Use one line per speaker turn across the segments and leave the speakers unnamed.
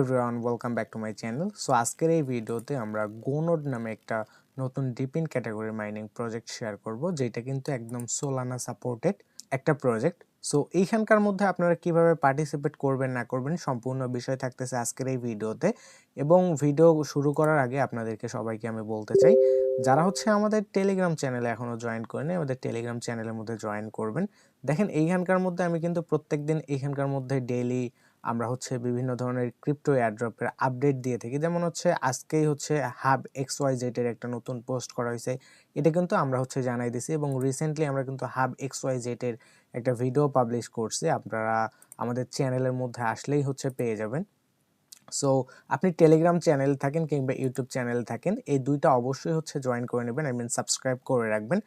Everyone welcome back to my channel. So আজকের এই ভিডিওতে আমরা গোনোড নামে একটা নতুন ডিপিন ক্যাটাগরি মাইনিং প্রজেক্ট শেয়ার করব, যেটা কিন্তু একদম সোলানা সাপোর্টেড একটা প্রজেক্ট। সো এইখানকার মধ্যে আপনারা কিভাবে পার্টিসিপেট করবেন না করবেন সম্পূর্ণ বিষয় থাকতেছে আজকের এই ভিডিওতে। এবং ভিডিও শুরু করার আগে আপনাদেরকে সবাইকে আমি বলতে চাই, যারা হচ্ছে আমাদের টেলিগ্রাম চ্যানেলে এখনও জয়েন করেনি, আমাদের টেলিগ্রাম চ্যানেলের মধ্যে জয়েন করবেন। দেখেন এইখানকার মধ্যে আমি কিন্তু প্রত্যেকদিন এইখানকার মধ্যে ডেইলি আমরা হচ্ছে বিভিন্ন ধরনের ক্রিপ্টো এয়ারড্রপের আপডেট দিয়ে থাকি। যেমন হচ্ছে আজকেই হচ্ছে হাব XYZ এর একটা নতুন পোস্ট করা হয়েছে, এটা কিন্তু আমরা হচ্ছে জানাই দিছি। এবং রিসেন্টলি আমরা কিন্তু হাব XYZ এর একটা ভিডিও পাবলিশ করছি, আপনারা আমাদের চ্যানেলের মধ্যে আসলেই হচ্ছে পেয়ে যাবেন। সো আপনি টেলিগ্রাম চ্যানেল থাকেন কিংবা ইউটিউব চ্যানেল থাকেন, এই দুইটা অবশ্যই হচ্ছে জয়েন করে নেবেন, আই মিন সাবস্ক্রাইব করে রাখবেন,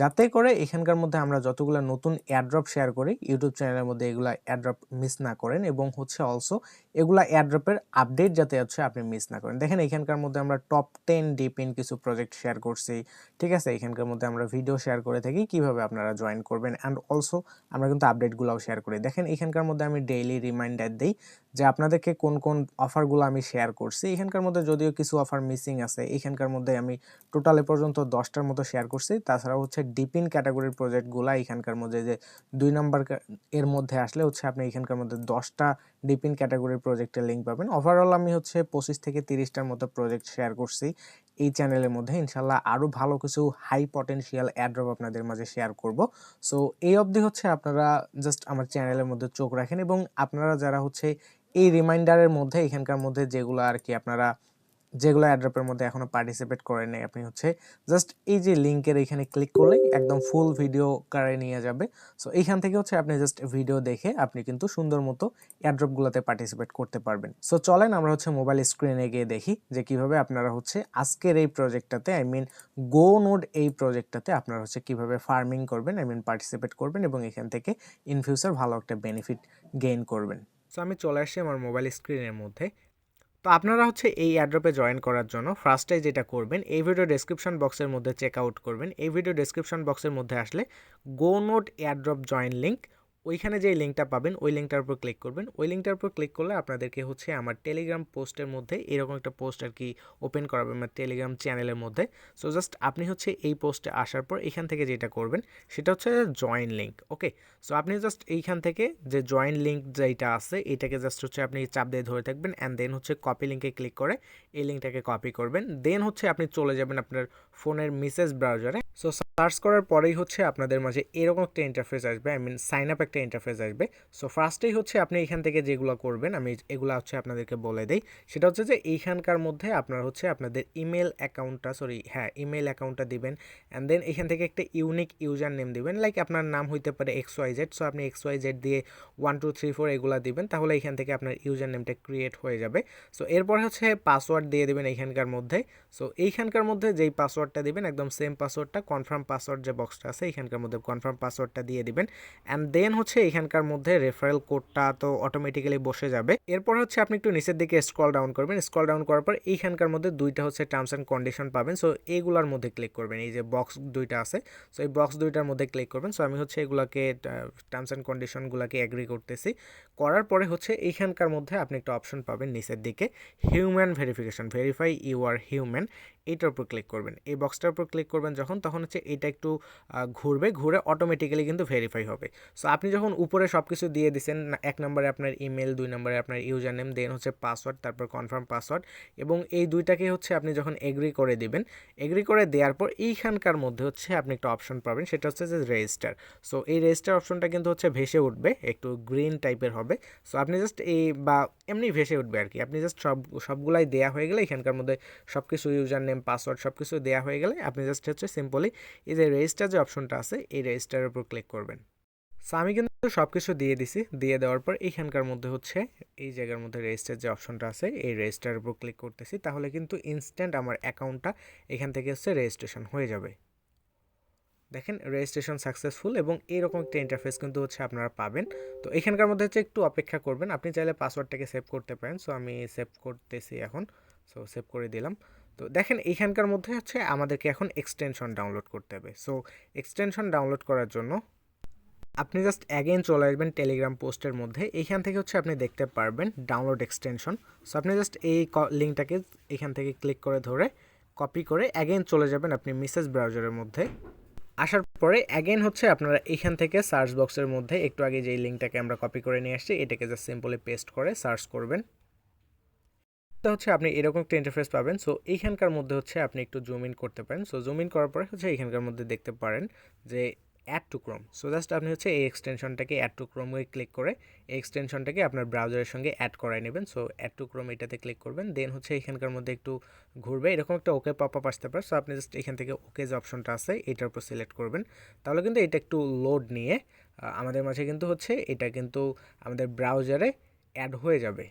যাতে করে এখানকার মধ্যে আমরা যতগুলো নতুন এয়ারড্রপ শেয়ার করি ইউটিউব চ্যানেলের মধ্যে এগুলা এয়ারড্রপ মিস না করেন। এবং হচ্ছে অলসো এগুলা এয়ারড্রপের আপডেট যাতে হচ্ছে আপনি মিস না করেন। দেখেন এখানকার মধ্যে আমরা টপ 10 ডিপিন কিছু প্রজেক্ট শেয়ার করছি, ঠিক আছে। এখানকার মধ্যে আমরা ভিডিও শেয়ার করে থাকি কিভাবে আপনারা জয়েন করবেন, অ্যান্ড অলসো আমরা কিন্তু আপডেটগুলোও শেয়ার করি। দেখেন এখানকার মধ্যে আমি ডেইলি রিমাইন্ডার দিই যে আপনাদেরকে কোন কোন অফারগুলো আমি শেয়ার করছি। এখানকার মধ্যে যদিও কিছু অফার মিসিং আছে, এখানকার মধ্যে আমি টোটাল এ পর্যন্ত 10টার মতো শেয়ার করছি। তাছাড়া হচ্ছে ডিপিন ক্যাটাগরির প্রজেক্টগুলো এখানকার মধ্যে যে 2 নাম্বার এর মধ্যে আসলে হচ্ছে আপনি এখানকার মধ্যে 10টা ডিপিন ক্যাটাগরির প্রজেক্টের লিঙ্ক পাবেন। ওভারঅল আমি হচ্ছে 25 থেকে 30টার মতো প্রজেক্ট শেয়ার করছি এই চ্যানেলের মধ্যে। ইনশাল্লাহ আরও ভালো কিছু হাই পটেনশিয়াল এয়ারড্রপ আপনাদের মাঝে শেয়ার করব। সো এই অবধি হচ্ছে আপনারা জাস্ট আমার চ্যানেলের মধ্যে চোখ রাখেন, এবং আপনারা যারা হচ্ছে এই রিমাইন্ডারের মধ্যে এখানকার মধ্যে যেগুলো আর কি আপনারা যেগুলো অ্যাড্রপের মধ্যে এখনো পার্টিসিপেট করেন নাই, আপনি হচ্ছে জাস্ট এই যে লিঙ্কের এখানে ক্লিক করলেই একদম ফুল ভিডিও কারে নিয়ে যাবে। সো এইখান থেকে হচ্ছে আপনি জাস্ট ভিডিও দেখে আপনি কিন্তু সুন্দর মতো অ্যাড্রপগুলোতে পার্টিসিপেট করতে পারবেন। সো চলেন আমরা হচ্ছে মোবাইল স্ক্রিনে গিয়ে দেখি যে কিভাবে আপনারা হচ্ছে আজকের এই প্রজেক্টটাতে, আই মিন গো নোড এই প্রজেক্টটাতে আপনারা হচ্ছে কিভাবে ফার্মিং করবেন, আই মিন পার্টিসিপেট করবেন এবং এখান থেকে ইন ফিউচার ভালো একটা বেনিফিট গেইন করবেন। সো আমি চলে আসছি আমার মোবাইল স্ক্রিনের মধ্যে। তো আপনারা হচ্ছে এই এয়ারড্রপে জয়েন করার জন্য ফার্স্টে যেটা করবেন, এই ভিডিও ডেসক্রিপশন বক্সের মধ্যে চেক আউট করবেন। এই ভিডিও ডেসক্রিপশন বক্সের মধ্যে আসলে গো নোট এয়ারড্রপ জয়েন লিঙ্ক, ওইখানে যে লিঙ্কটা পাবেন ওই লিঙ্কটার উপর ক্লিক করবেন। ওই লিঙ্কটার উপর ক্লিক করলে আপনাদেরকে হচ্ছে আমার টেলিগ্রাম পোস্টের মধ্যে এরকম একটা পোস্ট আর কি ওপেন করাবে আমার টেলিগ্রাম চ্যানেলের মধ্যে। সো জাস্ট আপনি হচ্ছে এই পোস্টে আসার পর এখান থেকে যেটা করবেন সেটা হচ্ছে জয়েন লিঙ্ক। ওকে, সো আপনি জাস্ট এইখান থেকে যে জয়েন লিঙ্ক যেটা আছে এটাকে জাস্ট হচ্ছে আপনি চাপ দিয়ে ধরে থাকবেন, অ্যান্ড দেন হচ্ছে কপি লিঙ্কে ক্লিক করে এই লিঙ্কটাকে কপি করবেন। দেন হচ্ছে আপনি চলে যাবেন আপনার ফোনের মেসেজ ব্রাউজারে। সো সার্চ করার পরেই হচ্ছে আপনাদের মাঝে এরকম একটা ইন্টারফেস আসবে, আই মিন সাইন আপ একটা ইন্টারফেস আসবে। সো ফার্স্টেই হচ্ছে আপনি এখান থেকে যেগুলো করবেন আমি এগুলো হচ্ছে আপনাদেরকে বলে দিই। সেটা হচ্ছে যে এইখানকার মধ্যে আপনার হচ্ছে আপনাদের ইমেল অ্যাকাউন্টটা ইমেল অ্যাকাউন্টটা দিবেন, অ্যান্ড দেন এখান থেকে একটা ইউনিক ইউজার নেম দিবেন। লাইক আপনার নাম হইতে পারে XYZ, সো আপনি XYZ দিয়ে 1 2 3 4 এগুলো দিবেন, তাহলে এখান থেকে আপনার ইউজার নেমটা ক্রিয়েট হয়ে যাবে। সো এরপর হচ্ছে পাসওয়ার্ড দিয়ে দেবেন এইখানকার মধ্যে। সো এইখানকার মধ্যে যেই পাসওয়ার্ডটা দিবেন একদম সেম পাসওয়ার্ডটা কনফার্ম পাসওয়ার্ড যে বক্সটা আছে এখানকার মধ্যে কনফার্ম পাসওয়ার্ডটা দিয়ে দিবেন, অ্যান্ড দেন হচ্ছে এখানকার মধ্যে রেফারেল কোডটা তো অটোমেটিক্যালি বসে যাবে। এরপর হচ্ছে আপনি একটু নিচের দিকে স্ক্রল ডাউন করবেন। স্ক্রল ডাউন করার পর এইখানকার মধ্যে দুইটা হচ্ছে টার্মস অ্যান্ড কন্ডিশন পাবেন। সো এইগুলোর মধ্যে ক্লিক করবেন, এই যে বক্স দুইটা আছে, সো এই বক্স দুইটার মধ্যে ক্লিক করবেন। সো আমি হচ্ছে এগুলোকে টার্মস অ্যান্ড কন্ডিশনগুলোকে এগ্রি করতেছি। করার পরে হচ্ছে এইখানকার মধ্যে আপনি একটা অপশন পাবেন নিচের দিকে, human verification, verify you are human, এইটার উপর ক্লিক করবেন। এই বক্সটার উপর ক্লিক করবেন যখন, তখন হচ্ছে এটা একটু ঘুরবে, ঘুরে অটোমেটিক্যালি কিন্তু ভেরিফাই হবে। সো আপনি যখন উপরে সব কিছু দিয়ে দিচ্ছেন, 1 নম্বরে আপনার ইমেল, 2 নম্বরে আপনার ইউজার নেম, দেন হচ্ছে পাসওয়ার্ড, তারপর কনফার্ম পাসওয়ার্ড, এবং এই দুইটাকে হচ্ছে আপনি যখন এগ্রি করে দিবেন, এগ্রি করে দেওয়ার পর এইখানকার মধ্যে হচ্ছে আপনি একটা অপশন পাবেন, সেটা হচ্ছে যে রেজিস্টার। সো এই রেজিস্টার অপশনটা কিন্তু হচ্ছে ভেসে উঠবে, একটু গ্রিন টাইপের হবে। সো আপনি জাস্ট এই বা এমনি ভেসে উঠবে আর কি, আপনি জাস্ট সবগুলাই দেওয়া হয়ে গেলে এখানকার মধ্যে সব কিছু ইউজার নেম, পাসওয়ার্ড সব কিছু দেওয়া হয়ে গেলে আপনি জাস্ট হচ্ছে সিম্পলি এই যে রেজিস্টার যে অপশনটা আছে এই রেজিস্টারের উপর ক্লিক করবেন। সো আমি কিন্তু সব কিছু দিয়ে দিছি, দিয়ে দেওয়ার পর এইখানকার মধ্যে হচ্ছে এই জায়গার মধ্যে রেজিস্টার যে অপশনটা আছে এই রেজিস্টারের উপর ক্লিক করতেছি, তাহলে কিন্তু ইনস্ট্যান্ট আমার অ্যাকাউন্টটা এখান থেকে হচ্ছে রেজিস্ট্রেশন হয়ে যাবে। দেখেন রেজিস্ট্রেশন সাকসেসফুল, এবং এইরকম একটা ইন্টারফেস কিন্তু হচ্ছে আপনারা পাবেন। তো এখানকার মধ্যে হচ্ছে একটু অপেক্ষা করবেন, আপনি চাইলে পাসওয়ার্ডটাকে সেভ করতে পারেন। সো আমি সেভ করতেছি এখন, সো সেভ করে দিলাম। তো দেখেন এইখানকার মধ্যে হচ্ছে আমাদেরকে এখন এক্সটেনশন ডাউনলোড করতে হবে। সো এক্সটেনশন ডাউনলোড করার জন্য আপনি জাস্ট অ্যাগেন চলে আসবেন টেলিগ্রাম পোস্টের মধ্যে। এইখান থেকে হচ্ছে আপনি দেখতে পারবেন ডাউনলোড এক্সটেনশন। সো আপনি জাস্ট এই লিঙ্কটাকে এখান থেকে ক্লিক করে ধরে কপি করে অ্যাগেন চলে যাবেন আপনি মেসেজ ব্রাউজারের মধ্যে। আসার পরে অ্যাগেন হচ্ছে আপনারা এখান থেকে সার্চ বক্সের মধ্যে একটু আগে যেই লিঙ্কটাকে আমরা কপি করে নিয়ে আসছি এটাকে জাস্ট সিম্পলি পেস্ট করে সার্চ করবেন। তো হচ্ছে আপনি এরকম একটা ইন্টারফেস পাবেন। সো এইখানকার মধ্যে হচ্ছে আপনি একটু জুম ইন করতে পারেন। সো জুম ইন করার পরে হচ্ছে এইখানকার মধ্যে দেখতে পারেন যে add to Chrome. So just আপনি হচ্ছে এই এক্সটেনশনটাকে অ্যাড টু ক্রোমে ক্লিক করে এই এক্সটেনশনটাকে আপনার ব্রাউজারের সঙ্গে অ্যাড করাই নেবেন। সো অ্যাড টু ক্রোম এটাতে ক্লিক করবেন, দেন হচ্ছে এখানকার মধ্যে একটু ঘুরবে, এরকম একটা ওকে পপ আপ আসতে পারে। সো আপনি জাস্ট এখান থেকে ওকে যে অপশনটা আছে এটার উপর সিলেক্ট করবেন। তাহলে কিন্তু এটা একটু লোড নিয়ে আমাদের মাঝে কিন্তু হচ্ছে এটা কিন্তু আমাদের ব্রাউজারে অ্যাড হয়ে যাবে।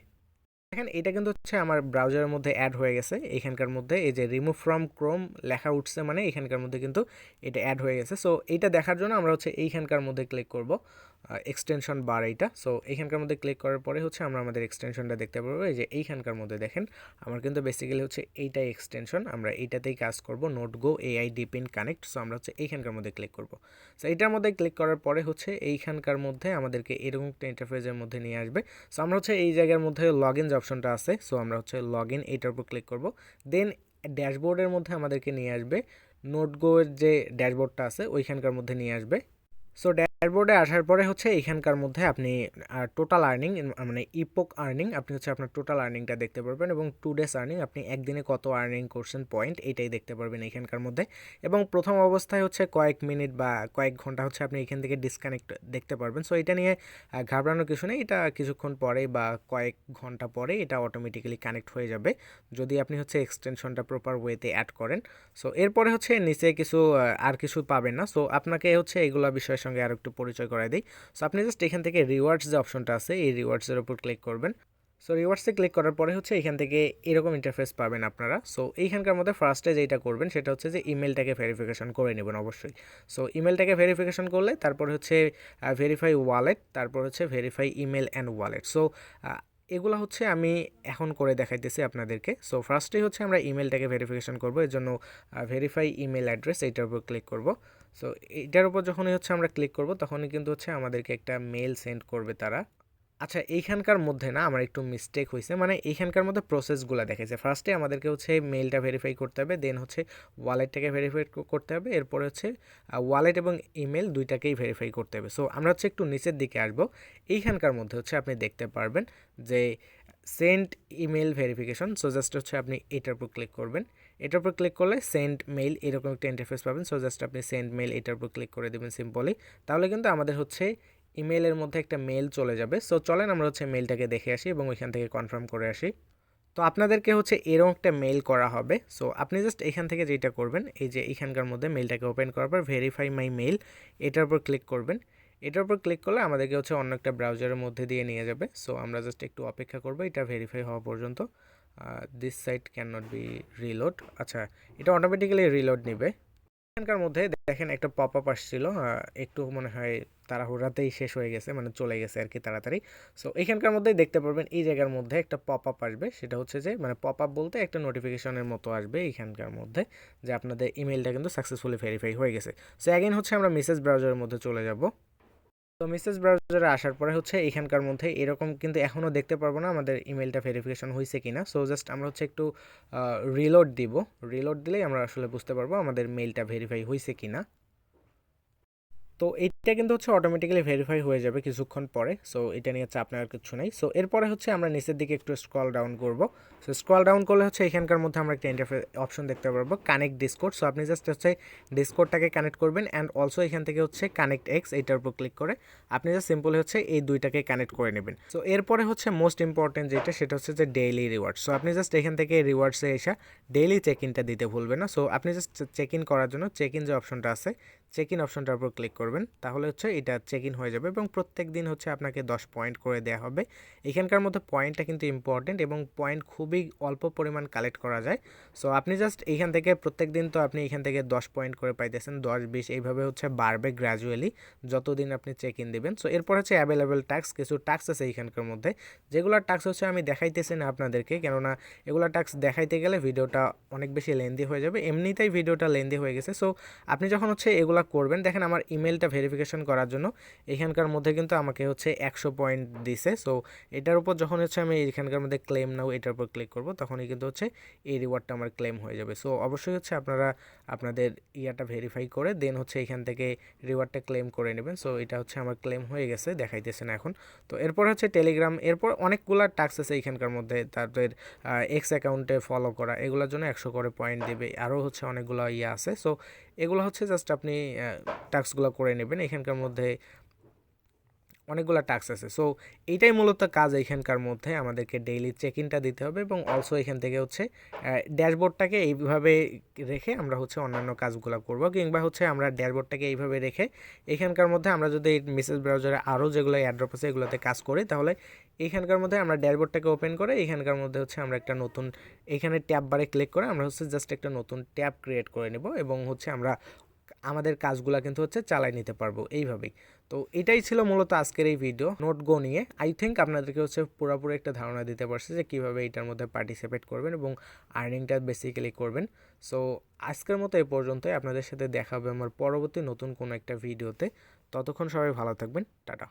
দেখেন এটা কিন্তু হচ্ছে আমার ব্রাউজারের মধ্যে অ্যাড হয়ে গেছে। এখানকার মধ্যে এই যে রিমুভ ফ্রম ক্রোম লেখা উঠছে, মানে এখানকার মধ্যে কিন্তু এটা অ্যাড হয়ে গেছে। সো এইটা দেখার জন্য আমরা হচ্ছে এইখানকার মধ্যে ক্লিক করব, এক্সটেনশন বার এইটা। সো এইখানকার মধ্যে ক্লিক করার পরে হচ্ছে আমরা আমাদের এক্সটেনশনটা দেখতে পারবো। এই যে এইখানকার মধ্যে দেখেন আমার কিন্তু বেসিক্যালি হচ্ছে এইটাই এক্সটেনশন, আমরা এইটাতেই কাজ করব, নোট গো এআই ডিপিন কানেক্ট। সো আমরা হচ্ছে এইখানকার মধ্যে ক্লিক করব। সো এইটার মধ্যে ক্লিক করার পরে হচ্ছে এইখানকার মধ্যে আমাদেরকে এরকম একটা ইন্টারফেসের মধ্যে নিয়ে আসবে। সো আমরা হচ্ছে এই জায়গার মধ্যে লগ ইন যে অপশনটা আছে, সো আমরা হচ্ছে লগ ইন এইটার উপর ক্লিক করব। দেন ড্যাশবোর্ডের মধ্যে আমাদেরকে নিয়ে আসবে, নোটগো এর যে ড্যাশবোর্ডটা আছে ওইখানকার মধ্যে নিয়ে আসবে। সো ড্যাশবোর্ডে আসার পরে হচ্ছে এইখানকার মধ্যে আপনি টোটাল আর্নিং, মানে ইপোক আর্নিং, আপনি হচ্ছে আপনার টোটাল আর্নিংটা দেখতে পারবেন, এবং 2 ডেজ আর্নিং, আপনি একদিনে কত আর্নিং করছেন পয়েন্ট এইটাই দেখতে পারবেন এইখানকার মধ্যে। এবং প্রথম অবস্থায় হচ্ছে কয়েক মিনিট বা কয়েক ঘন্টা হচ্ছে আপনি এখান থেকে ডিসকানেক্ট দেখতে পারবেন। সো এটা নিয়ে ঘাবড়ানোর কিছু নেই, এটা কিছুক্ষণ পরে বা কয়েক ঘন্টা পরে এটা অটোমেটিক্যালি কানেক্ট হয়ে যাবে যদি আপনি হচ্ছে এক্সটেনশনটা প্রপার ওয়েতে অ্যাড করেন। সো এরপরে হচ্ছে নিচে কিছু আর কিছু পাবেন না। সো আপনাকে হচ্ছে এইগুলো বিষয়ের সঙ্গে আর একটু পরিচয় করাই দিই। সো আপনি জাস্ট এখান থেকে রিওয়ার্ডস যে অপশনটা আছে এই রিওয়ার্ডসের উপর ক্লিক করবেন। সো রিওয়ার্ডসে ক্লিক করার পরে হচ্ছে এখান থেকে এরকম ইন্টারফেস পাবেন আপনারা। সো এইখানকার মধ্যে ফার্স্টে যেটা করবেন সেটা হচ্ছে যে ইমেলটাকে ভেরিফিকেশন করে নেবেন অবশ্যই। সো ইমেলটাকে ভেরিফিকেশন করলে তারপর হচ্ছে ভেরিফাই ওয়ালেট, তারপর হচ্ছে verify email and wallet. So এগুলো হচ্ছে আমি এখন করে দেখাইতেছি আপনাদেরকে। সো ফার্স্টেই হচ্ছে আমরা ইমেলটাকে ভেরিফিকেশন করব, এর জন্য ভেরিফাই ইমেল অ্যাড্রেস এইটার উপর ক্লিক করব। সো এইটার উপর যখনই হচ্ছে আমরা ক্লিক করব তখনই কিন্তু হচ্ছে আমাদেরকে একটা মেল সেন্ড করবে তারা। আচ্ছা এইখানকার মধ্যে না আমার একটু মিস্টেক হয়েছে, মানে এইখানকার মধ্যে প্রসেসগুলো দেখাইছে। ফার্স্টে আমাদেরকে হচ্ছে মেলটা ভেরিফাই করতে হবে, দেন হচ্ছে ওয়ালেটটাকে ভেরিফাই করতে হবে, এরপরে হচ্ছে ওয়ালেট এবং ইমেল দুইটাকেই ভেরিফাই করতে হবে। সো আমরা হচ্ছে একটু নিচের দিকে আসব, এইখানকার মধ্যে হচ্ছে আপনি দেখতে পারবেন যে send email verification. So just হচ্ছে আপনি এটার উপর ক্লিক করবেন, এটার উপর ক্লিক করলে সেন্ড মেইল এরকম একটা ইন্টারফেস পাবেন। সো জাস্ট আপনি সেন্ড মেইল এটার উপর ক্লিক করে দেবেন সিম্পলি, তাহলে কিন্তু আমাদের হচ্ছে ইমেলের মধ্যে একটা মেল চলে যাবে। সো চলেন আমরা হচ্ছে মেলটাকে দেখে আসি এবং ওইখান থেকে কনফার্ম করে আসি। তো আপনাদেরকে হচ্ছে এরকম একটা মেল করা হবে। সো আপনি জাস্ট এখান থেকে যেটা করবেন, এই যে এখানকার মধ্যে মেলটাকে ওপেন করার পর ভেরিফাই মাই মেল এটার উপর ক্লিক করবেন। এটার উপর ক্লিক করলে আমাদেরকে হচ্ছে অন্য একটা ব্রাউজারের মধ্যে দিয়ে নিয়ে যাবে। সো আমরা জাস্ট একটু অপেক্ষা করব এটা ভেরিফাই হওয়া পর্যন্ত। This site can not be reload. আচ্ছা এটা অটোমেটিক্যালি রিলোড নেবে। এখানকার মধ্যে দেখেন একটা পপ আপ আসছিল, একটু মনে হয় তাড়াহুড়াতেই শেষ হয়ে গেছে, মানে চলে গেছে আর কি তাড়াতাড়ি। সো এখানকার মধ্যেই দেখতে পারবেন এই জায়গার মধ্যে একটা পপ আপ আসবে, সেটা হচ্ছে যে মানে পপ আপ বলতে একটা নোটিফিকেশনের মতো আসবে এখানকার মধ্যে যে আপনাদের ইমেলটা কিন্তু সাকসেসফুলি ভেরিফাই হয়ে গেছে। সো অ্যাগেন হচ্ছে আমরা মেসেজ ব্রাউজারের মধ্যে চলে যাব। তো মেসেজ ব্রাউজারে আসার পরে হচ্ছে এখানকার মধ্যে এরকম কিন্তু এখনও দেখতে পারবো না আমাদের ইমেলটা ভেরিফিকেশন হয়েছে কিনা। সো জাস্ট আমরা হচ্ছে একটু রিলোড দিব, রিলোড দিলেই আমরা আসলে বুঝতে পারবো আমাদের মেলটা ভেরিফাই হয়েছে কিনা। তো এইটা কিন্তু হচ্ছে অটোমেটিক্যালি ভেরিফাই হয়ে যাবে কিছুক্ষণ পরে। সো এটা নিয়ে চাপ নেওয়ার কিছু নেই। সো এরপরে হচ্ছে আমরা নিচের দিকে একটু স্ক্রল ডাউন করব। সো স্ক্রল ডাউন করলে হচ্ছে এখানকার মধ্যে আমরা একটা ইন্টারফেস অপশন দেখতে পারবো, কানেক্ট ডিসকোড। সো আপনি জাস্ট হচ্ছে ডিসকোডটাকে কানেক্ট করবেন, অ্যান্ড অলসো এখান থেকে হচ্ছে কানেক্ট এক্স এইটার উপর ক্লিক করে আপনি জাস্ট সিম্পলি হচ্ছে এই দুইটাকে কানেক্ট করে নেবেন। সো এরপরে হচ্ছে মোস্ট ইম্পর্টেন্ট যেটা সেটা হচ্ছে যে ডেইলি রিওয়ার্ড। সো আপনি জাস্ট এখান থেকে রিওয়ার্ডসে এসে ডেইলি চেক ইনটা দিতে ভুলবেন না। সো আপনি জাস্ট চেক ইন করার জন্য চেক ইন যে অপশনটা আছে চেক ইন অপশনটার উপর ক্লিক করবেন, তাহলে হচ্ছে এটা চেক ইন হয়ে যাবে এবং প্রত্যেক দিন হচ্ছে আপনাকে 10 পয়েন্ট করে দেওয়া হবে। এখানকার মধ্যে পয়েন্টটা কিন্তু ইম্পর্টেন্ট এবং পয়েন্ট খুবই অল্প পরিমাণ কালেক্ট করা যায়। সো আপনি জাস্ট এইখান থেকে প্রত্যেক দিন তো আপনি এখান থেকে 10 পয়েন্ট করে পাইতেছেন, 10 20 এইভাবে হচ্ছে বাড়বে গ্র্যাজুয়ালি যতদিন আপনি চেক ইন দেবেন। সো এরপর হচ্ছে অ্যাভেলেবেল ট্যাক্স, কিছু ট্যাক্স আছে এইখানকার মধ্যে, যেগুলোর ট্যাক্স হচ্ছে আমি দেখাইতেছি না আপনাদেরকে, কেননা এগুলো ট্যাক্স দেখাইতে গেলে ভিডিওটা অনেক বেশি লেন্দি হয়ে যাবে, এমনিতেই ভিডিওটা লেন্দি হয়ে গেছে। সো আপনি যখন হচ্ছে এগুলো কাজগুলো করবেন, দেখেন আমার ইমেলটা ভেরিফিকেশন করার জন্য এখানকার মধ্যে কিন্তু আমাকে হচ্ছে 100 পয়েন্ট দিছে। সো এটার উপর যখন হচ্ছে আমি এখানকার মধ্যে ক্লেম নাও এটার উপর ক্লিক করব, তখনই কিন্তু হচ্ছে এই রিওয়ার্ডটা আমার ক্লেম হয়ে যাবে। সো অবশ্যই হচ্ছে আপনারা আপনাদের ইয়াটা ভেরিফাই করে দেন হচ্ছে এখান থেকে রিওয়ার্ডটা ক্লেম করে নেবেন। সো এটা হচ্ছে আমার ক্লেম হয়ে গেছে, দেখাইতেছে না এখন। তো এরপর হচ্ছে টেলিগ্রাম, এরপর অনেকগুলো টাস্ক আছে এখানকার মধ্যে, তাদের এক্স অ্যাকাউন্টে ফলো করা, এগুলোর জন্য 100 করে পয়েন্ট দেবে, আরও হচ্ছে অনেকগুলো ইয়ে আছে। সো এগুলো হচ্ছে জাস্ট আপনি টাস্কগুলো করে নেবেন, এখানকার মধ্যে অনেকগুলো টাস্ক আছে। সো এইটাই মূলত কাজ এখানকার মধ্যে, আমাদেরকে ডেইলি চেক ইনটা দিতে হবে এবং অলসো এখান থেকে হচ্ছে ড্যাশবোর্ডটাকে এইভাবে রেখে আমরা হচ্ছে অন্যান্য কাজগুলো করব, কিংবা হচ্ছে আমরা ড্যাশবোর্ডটাকে এইভাবে রেখে এখানকার মধ্যে আমরা যদি এই মেসেজ ব্রাউজারে আরও যেগুলো অ্যাড্রপ আছে এগুলোতে কাজ করি, তাহলে এইখানকার মধ্যে আমরা ড্যাশবোর্ডটাকে ওপেন করে এখানকার মধ্যে হচ্ছে আমরা একটা নতুন এখানে ট্যাব বারে ক্লিক করে আমরা হচ্ছে জাস্ট একটা নতুন ট্যাব ক্রিয়েট করে নেব এবং হচ্ছে আমরা আমাদের কাজগুলো কিন্তু হচ্ছে চালাই নিতে পারবো এইভাবেই। তো এটাই ছিল মূলত আজকের এই ভিডিও নোট গো নিয়ে। আই থিঙ্ক আপনাদেরকে হচ্ছে পুরোপুরি একটা ধারণা দিতে পারছে যে কীভাবে এটার মধ্যে পার্টিসিপেট করবেন এবং আর্নিংটা বেসিক্যালি করবেন। সো আজকের মতো এই পর্যন্তই, আপনাদের সাথে দেখা হবে আমার পরবর্তী নতুন কোনো একটা ভিডিওতে। ততক্ষণ সবাই ভালো থাকবেন, টাটা।